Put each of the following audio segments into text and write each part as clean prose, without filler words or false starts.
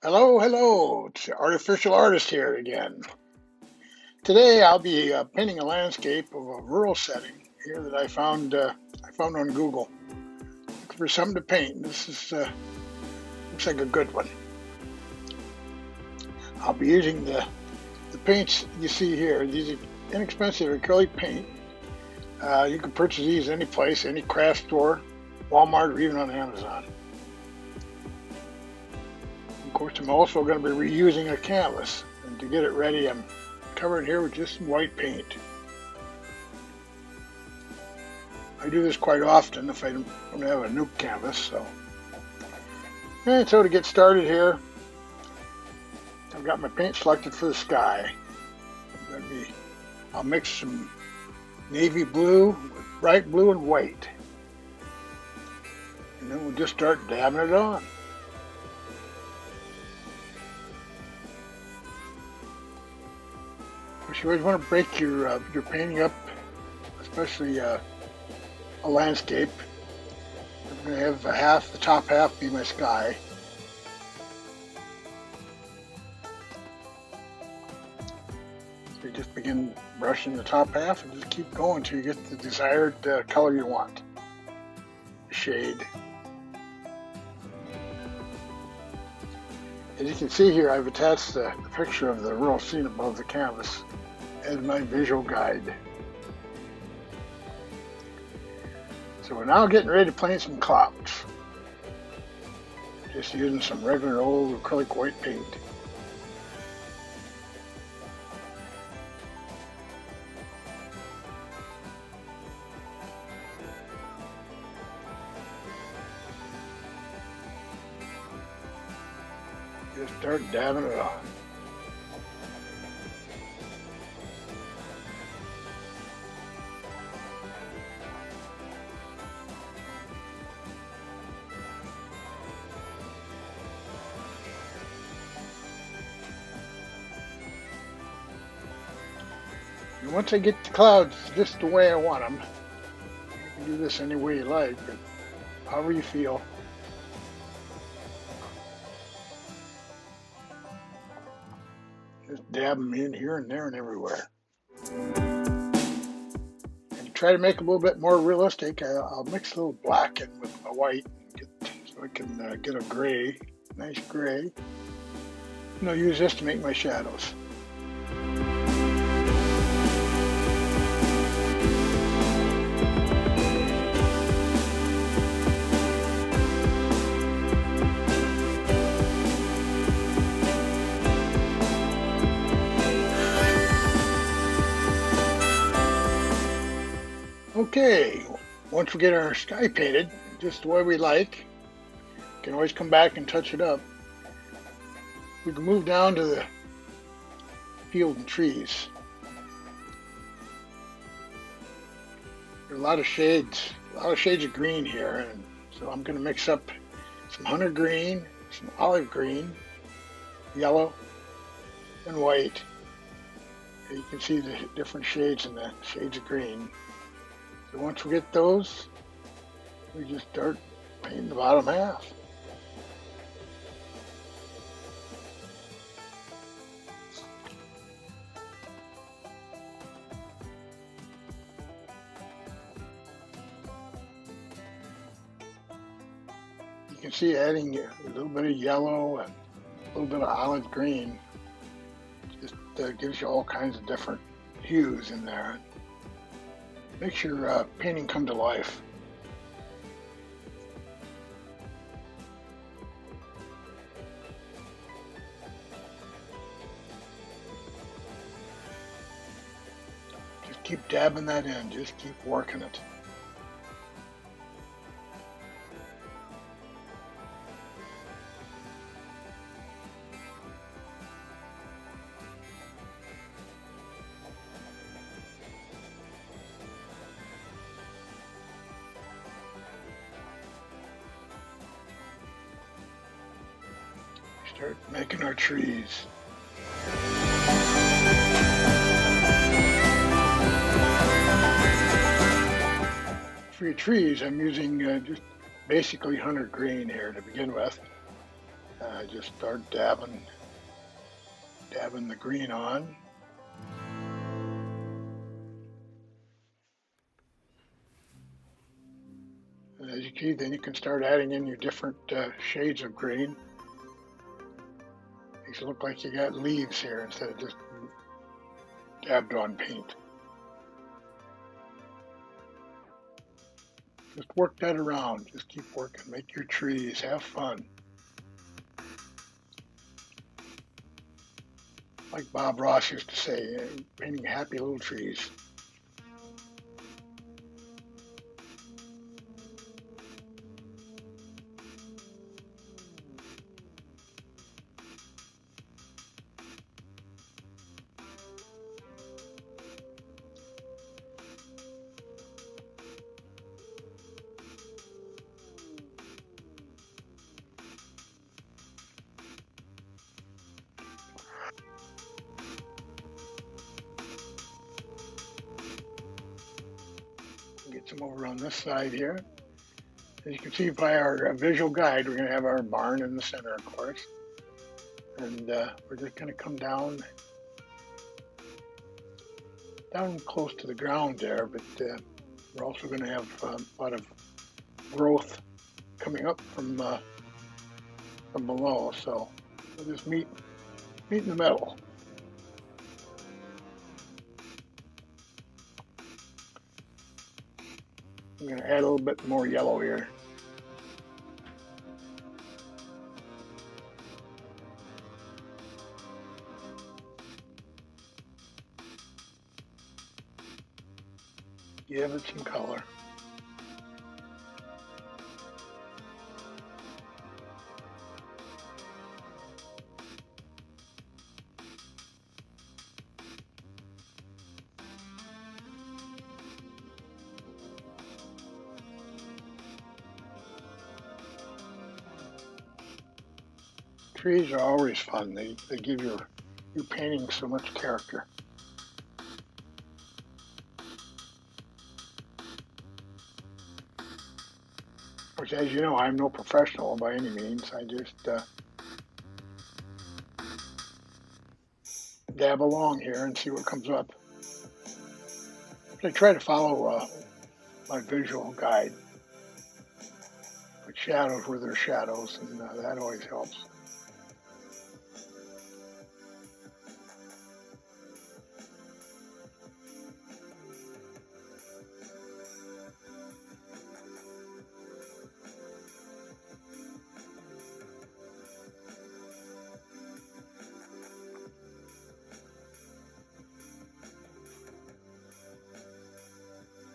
Hello, hello. It's the Artificial Artist here again. Today I'll be painting a landscape of a rural setting here that I found on Google. Looking for something to paint. This is looks like a good one. I'll be using the paints you see here. These are inexpensive acrylic paint. You can purchase these any place, any craft store, Walmart, or even on Amazon. Of course, I'm also going to be reusing a canvas, and to get it ready, I'm covering here with just some white paint. I do this quite often if I don't have a new canvas. So to get started here, I've got my paint selected for the sky. I'll mix some navy blue with bright blue and white, and then we'll just start dabbing it on. Of course, you always want to break your painting up, especially a landscape. I'm going to have the top half be my sky. So you just begin brushing the top half and just keep going until you get the desired color you want, the shade. As you can see here, I've attached the picture of the rural scene above the canvas as my visual guide. So we're now getting ready to paint some clouds. Just using some regular old acrylic white paint. Just start dabbing it on. And once I get the clouds just the way I want them, you can do this any way you like, but however you feel. Just dab them in here and there and everywhere. And to try to make it a little bit more realistic, I'll mix a little black in with my white so I can get a gray, nice gray. And I'll use this to make my shadows. Okay, once we get our sky painted just the way we like, we can always come back and touch it up. We can move down to the field and trees. There are a lot of shades of green here, and so I'm going to mix up some hunter green, some olive green, yellow, and white. You can see the different shades in the shades of green. So once we get those, we just start painting the bottom half. You can see adding a little bit of yellow and a little bit of olive green just gives you all kinds of different hues in there. Makes your painting come to life. Just keep dabbing that in, just keep working it. Start making our trees. For your trees, I'm using just basically hunter green here to begin with. Just start dabbing the green on. And as you see, then you can start adding in your different shades of green. These look like you got leaves here instead of just dabbed on paint. Just work that around. Just keep working. Make your trees. Have fun. Like Bob Ross used to say, painting happy little trees. Get some over on this side here. As you can see by our visual guide, we're going to have our barn in the center, of course. And we're just going to come down close to the ground there, but we're also going to have a lot of growth coming up from below. So we'll just meet in the middle. I'm going to add a little bit more yellow here. Give it some color. Trees are always fun. They give your painting so much character. Which, as you know, I'm no professional by any means. I just dab along here and see what comes up. I try to follow my visual guide. Put shadows where there's shadows, and that always helps.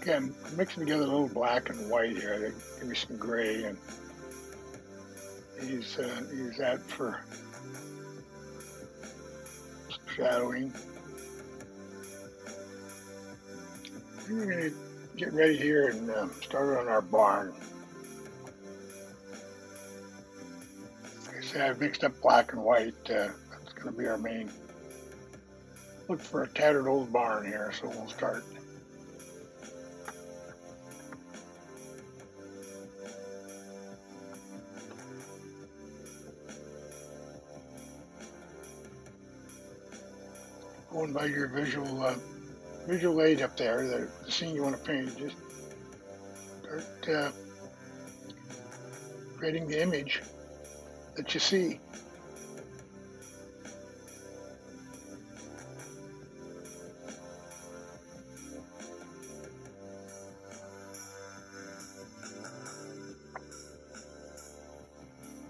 Okay, I'm mixing together a little black and white here to give me some gray, and use that for shadowing. We're going to get ready here and start on our barn. Like I said, I've mixed up black and white. That's going to be our main. Look for a tattered old barn here, so we'll start. Going by your visual aid up there, the scene you want to paint, just start creating the image that you see.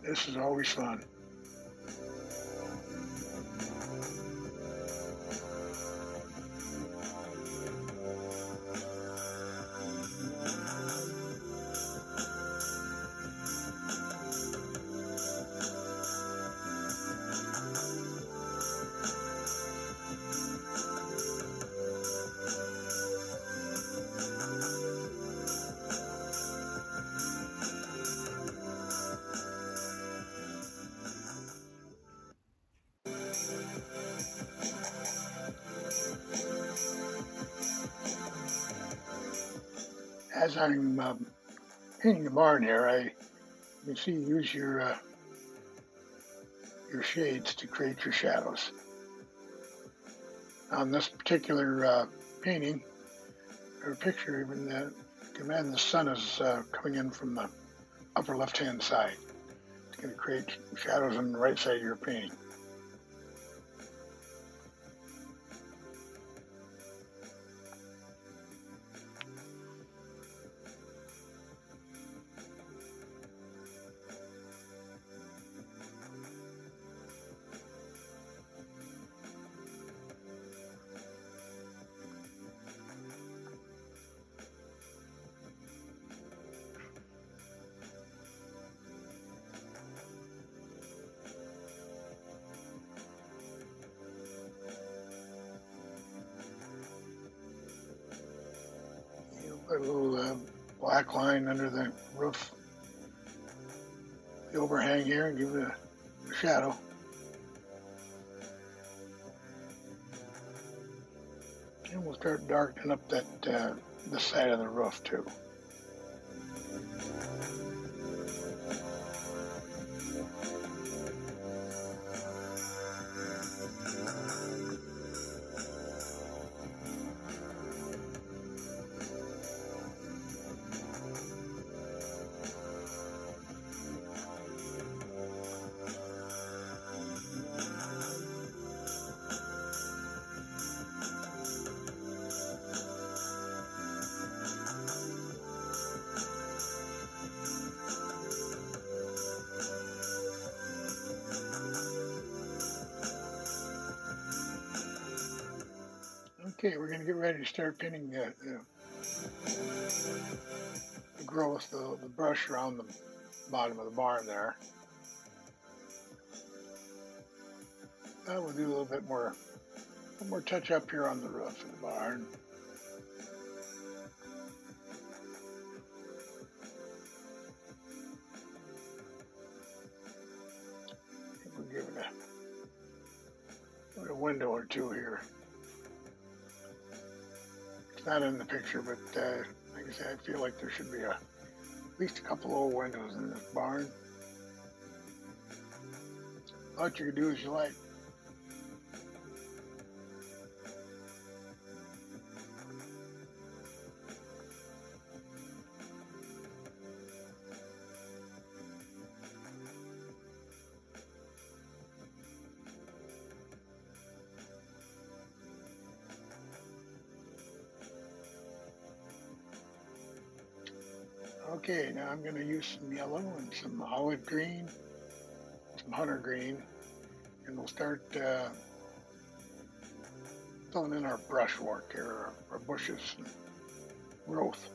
This is always fun. As I'm painting the barn here, you can see use your your shades to create your shadows. On this particular painting, or picture even, you can imagine the sun is coming in from the upper left-hand side. It's going to create shadows on the right side of your painting. Put a little black line under the roof, the overhang here, and give it a shadow. And we'll start darkening up that the side of the roof too. Okay, we're going to get ready to start pinning the growth, the brush around the bottom of the barn there. We'll do a little bit more, touch up here on the roof of the barn. We'll give it a window or two here. It's not in the picture, but like I said, I feel like there should be at least a couple old windows in this barn. What you can do as you like. Okay, now I'm going to use some yellow and some olive green, some hunter green, and we'll start filling in our brushwork here, our bushes and growth.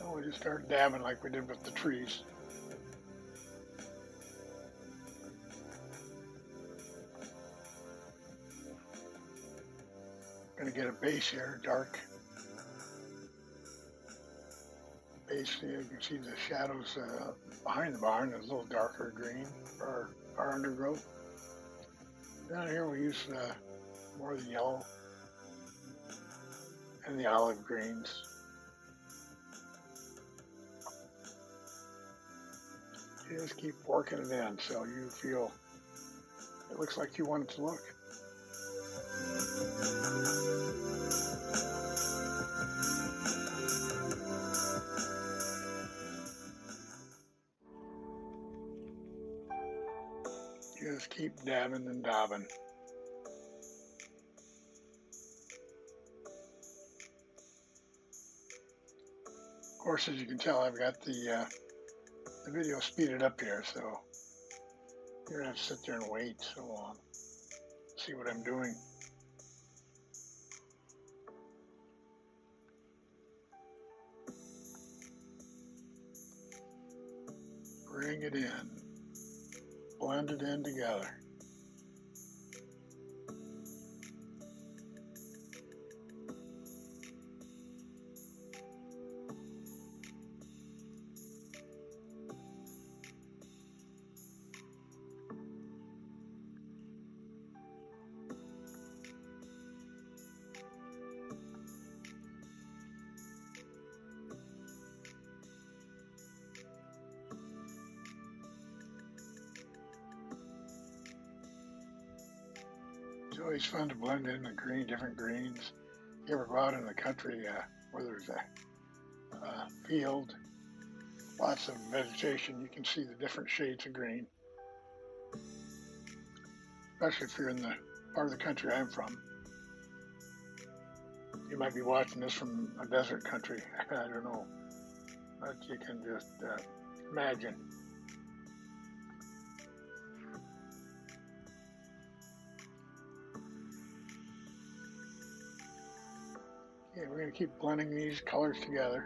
And we'll just start dabbing like we did with the trees. Going to get a base here, dark. Basically, you can see the shadows behind the barn is a little darker green for our undergrowth. Down here we use more of the yellow and the olive greens. You just keep working it in so you feel it looks like you want it to look. Just keep dabbing and dabbing. Of course, as you can tell, I've got the video speeded up here, so you're gonna have to sit there and wait so long. See what I'm doing. Bring it in. Blend it in together. always fun to blend in the green, different greens. You ever go out in the country where there's a field, lots of vegetation, you can see the different shades of green, especially if you're in the part of the country I'm from. You might be watching this from a desert country, I don't know, but you can just imagine. Okay, we're going to keep blending these colors together.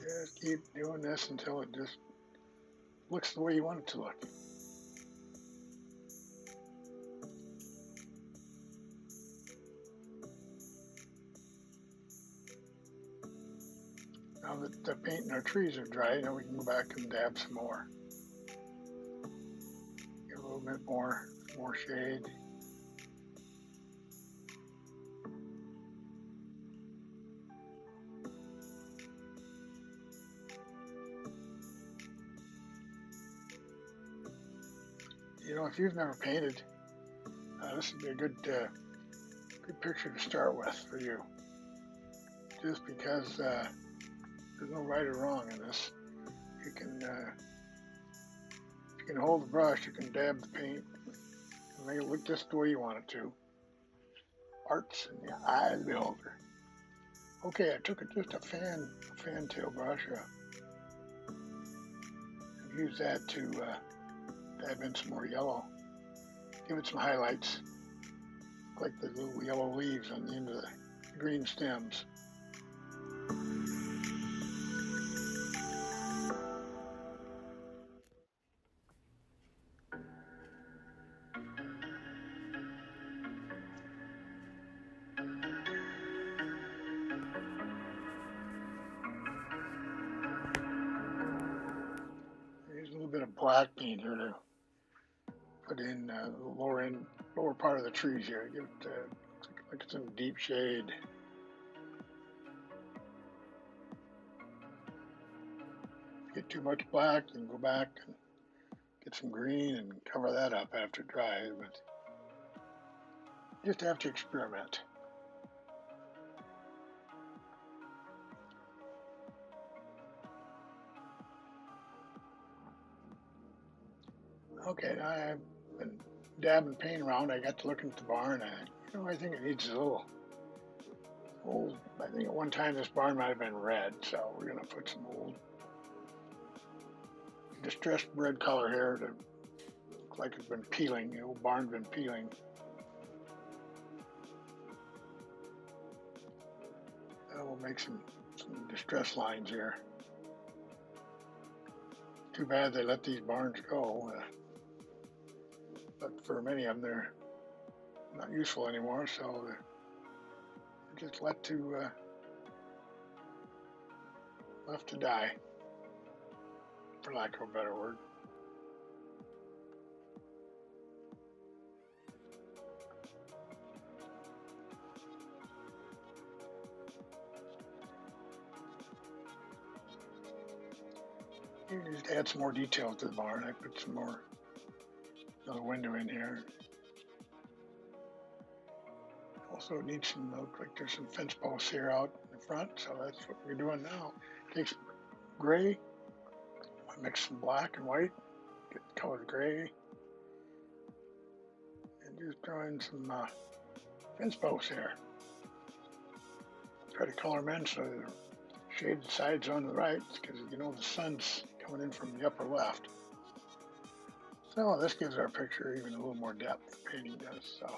Just keep doing this until it just looks the way you want it to look. Now that the paint and our trees are dry, now we can go back and dab some more. Get a little bit more shade. You know, if you've never painted, this would be a good picture to start with for you. Just because there's no right or wrong in this. You can, if you can hold the brush, you can dab the paint and make it look just the way you want it to. Art's in the eye of the beholder. Okay, I took just a fantail brush and used that to dab in some more yellow. Give it some highlights, like the little yellow leaves on the end of the green stems. There's a little bit of black paint here to put in the lower part of the trees here. Give it like it's in deep shade. If you get too much black, you can go back and get some green and cover that up after it dries, but you just have to experiment. Okay, now I've been dabbing paint around. I got to looking at the barn, and I think it needs a little old. I think at one time this barn might have been red, so we're gonna put some old distressed red color here to look like it's been peeling. The old barn's been peeling. We'll make some distress lines here. Too bad they let these barns go. But for many of them, they're not useful anymore, so they're just left to die, for lack of a better word. You can just add some more detail to the barn. I put some more, another window in here. Also, it needs some, look like there's some fence posts here out in the front, so that's what we're doing now. Take some gray, mix some black and white, get the color gray, and just throw in some fence posts here. Try to color them in so the shaded sides on the right, because the sun's coming in from the upper left. So this gives our picture even a little more depth, the painting does. So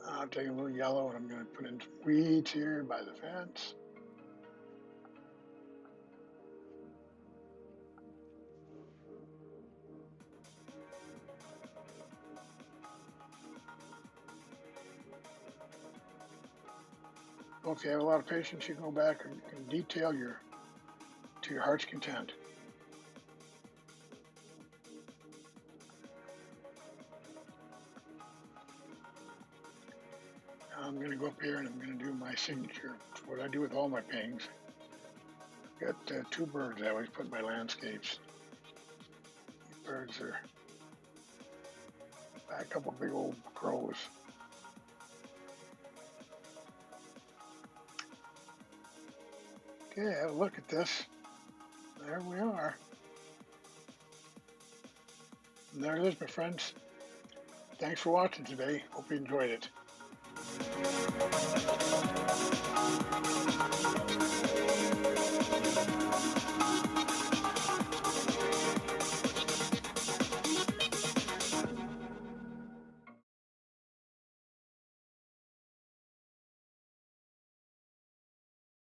I'm taking a little yellow and I'm going to put in some weeds here by the fence. Well, if you have a lot of patience, you can go back and detail to your heart's content. Now I'm going to go up here and I'm going to do my signature. It's what I do with all my paintings. Got 2 birds I always put in my landscapes. These birds are a couple big old crows. Okay, have a look at this. There we are. And there it is, my friends. Thanks for watching today. Hope you enjoyed it.